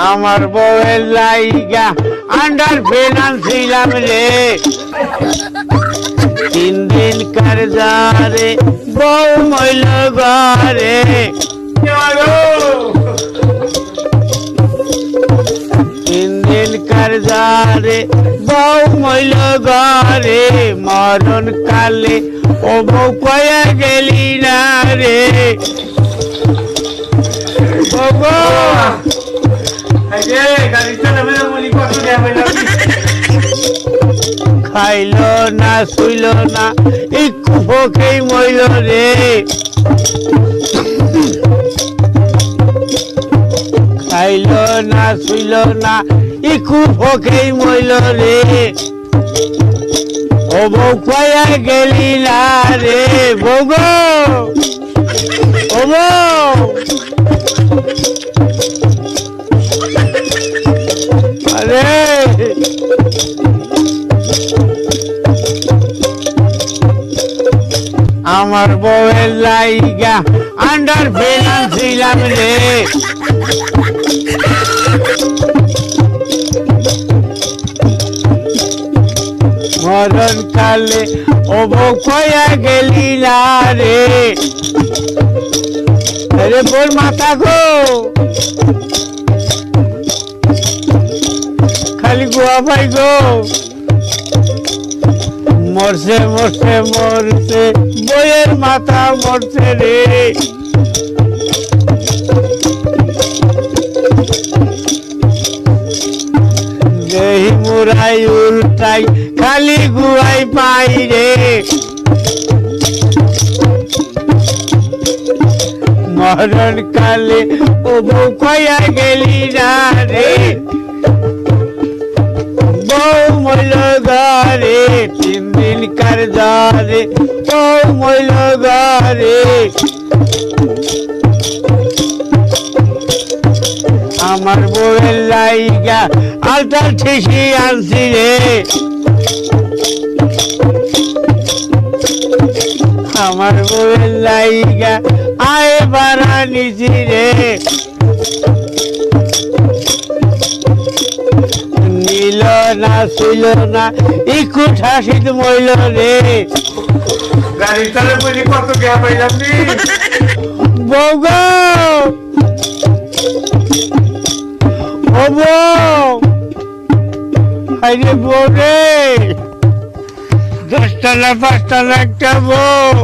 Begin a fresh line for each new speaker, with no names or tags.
আমার বউয়ের লাইগা আন্ডার ফিনান্সিলাম রে 3 দিন কারজারে বউ মইল ঘরে 3 দিন কারজারে বউ মইল ঘরে মরণ কালে ও বউ কয়া গেলি না রে খাইল না শুইল না একটু ভোকেই মইল রে খাইল না শুইল না একটু ভোকেই মইল রে ও বউ কয়া গেলি না রে বউ গো ও বউ আরে আমার বউয়ের লাইগা আন্ডার ফিনান্সিলাম রে মরণ কালে ও বউ কয়া গেলি না রে আরে বোর মাথা গো খালি গোয়া ভাই গো মরছে মরছে মরছে বইয়ের মাথা মরছে রে দেহি মুরাই উল্টাই খালি গুয়াই পাই রে মরণ কালে ও বউ কয়া গেলি না রে বউ মইল ঘরে 3 দিন কারজারে বউ মইল ঘরে আমার বউয়ের লাইগা আলতার ঠিসি আনছি রে আমার বউয়ের লাইগা আয় বাড়া নিছি রে নীল না শুইল না একটু ঠাসিত মইল রে
গাড়ি চালে বলি কত গিয়া পাইলাম নি
বউ গো ও বউ আরে বউ রে 10 তলা 5 তলা একটা বউ